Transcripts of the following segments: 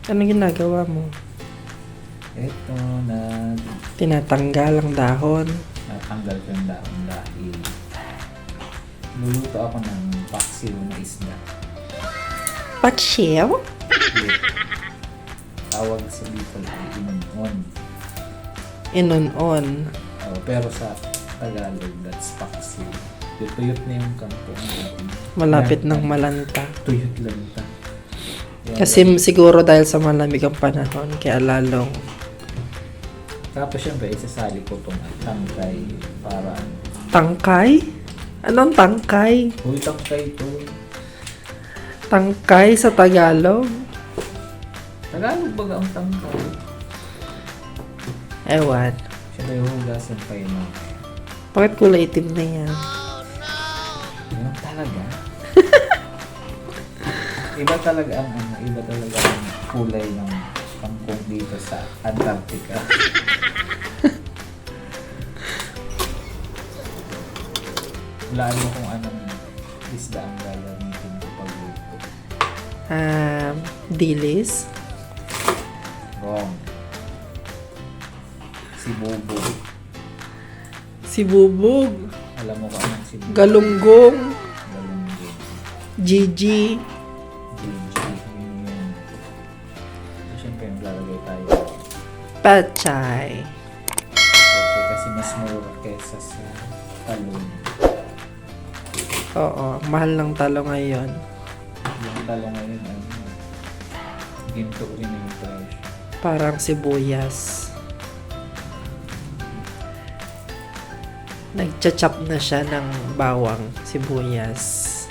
Ano ginagawa mo? Ito Tinatanggal ang dahon. natanggal ko yung dahon dahil luluto ako ng paksiw na isda. Paksiw? Tawag sa Bicol ay Inun-on. Inun-on. Pero sa Tagalog, that's paksiw. Tuyot na yung kampo. Malapit ng malanta. Tuyot lang ito. Kasi siguro dahil sa malamig ang panahon, kaya lalong. Tapos syempre, isasali ko itong tangkay para Tangkay? Anong tangkay? Uy, tangkay ito. Tangkay sa Tagalog? Tagalog ba ang tangkay? Ewan. Syempre, hugasan pa yun. Bakit kulay itim na yan? Yan talaga. Iba talaga ang kulay ng kangkong dito sa Antarctica. Hulaan mo kung anong isda ang gagamitin ko pagluto. Dilis? Wrong. Sibubog. Sibubog? Alam mo kung anong sibubog? Galunggong? Galunggong. GG? GG. Yun. Siyempre, maglalagay tayo. Pachay? Kasi mas mura kesa sa talong. Oo, mahal ng talo ngayon. Yung talong ngayon, ginto rin yung presyo. Parang sibuyas. Nagcha-chop na siya ng bawang sibuyas.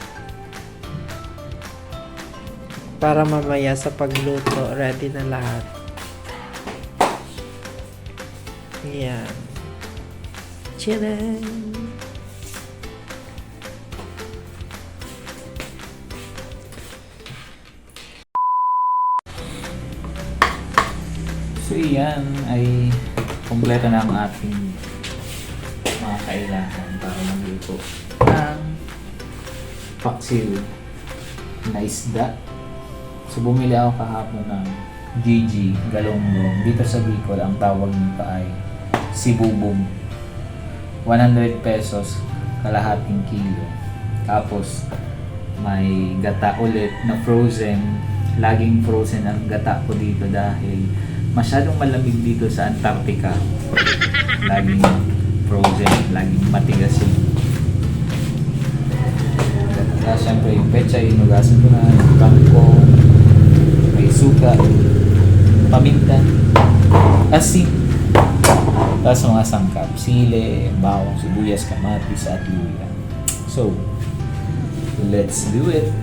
Para mamaya sa pagluto, ready na lahat. Ayan. Tcharam! So yan ay kumpleto na ang ating mga kailangan para magluto ng paksiw na isda. So bumili ako kahapon ng GG, Galunggong. Dito sa Bicol, ang tawag nito ay Sibubog. 100 pesos, kalahating kilo. Tapos may gata ulit na frozen. Laging frozen ang gata ko dito dahil masyadong malamig dito sa Antarctica. Laging frozen, laging matigas yun. Tapos syempre yung pechay, inugasan ko na, yung kangkong, may suka, paminta, asin, tapos mga sangkap, sile, bawang, sibuyas, kamatis, at luya. So, let's do it!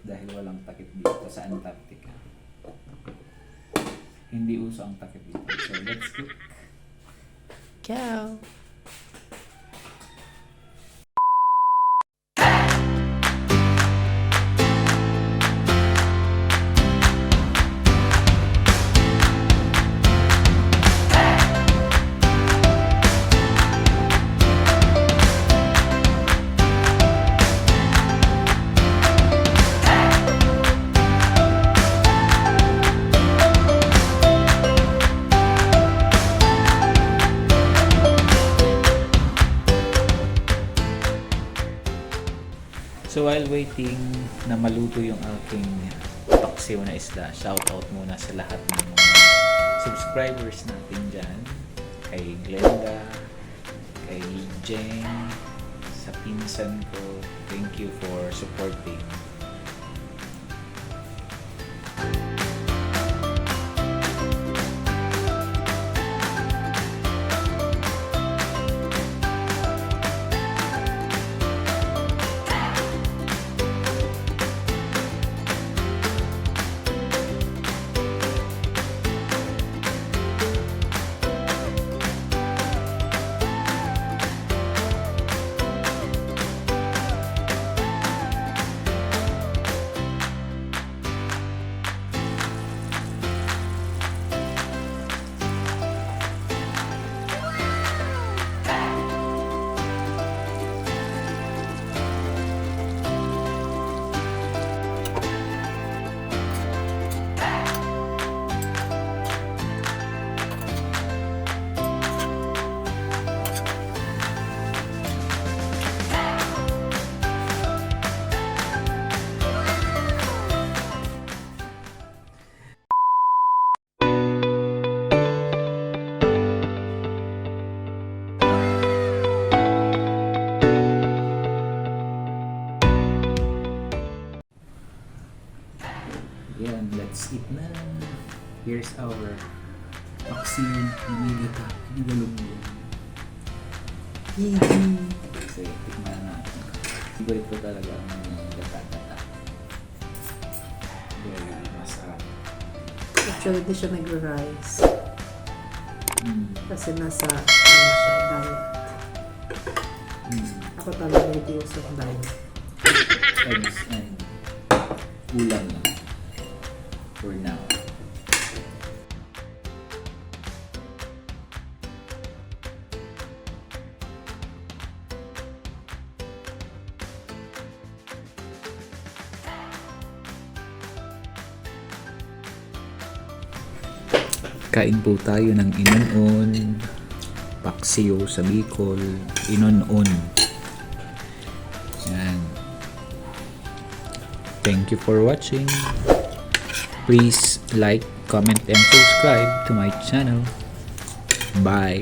Dahil walang takip dito sa Antarctica. Hindi uso ang takip dito. So let's cook. Ciao! So while waiting na maluto yung aking paksiw na isda, shoutout muna sa lahat ng mga subscribers natin dyan. Kay Glenda, kay Jeng, sa pinsan ko. Thank you for supporting. Yan, let's eat na. Here's our Paksiw na Gata na Galunggong. So, tikman natin. Favorite ko talaga ang gata-gata. Very masarap. Actually, di siya nag-rice. Kasi nasa, ano siya, diet. Ako talaga hindi uso ang diet. Eggs and ulam lang. For now. Kain po tayo ng Inun-on, Paksiw sa Bicol, Inun-on. Yan. Thank you for watching. Please like, comment, and subscribe to my channel. Bye!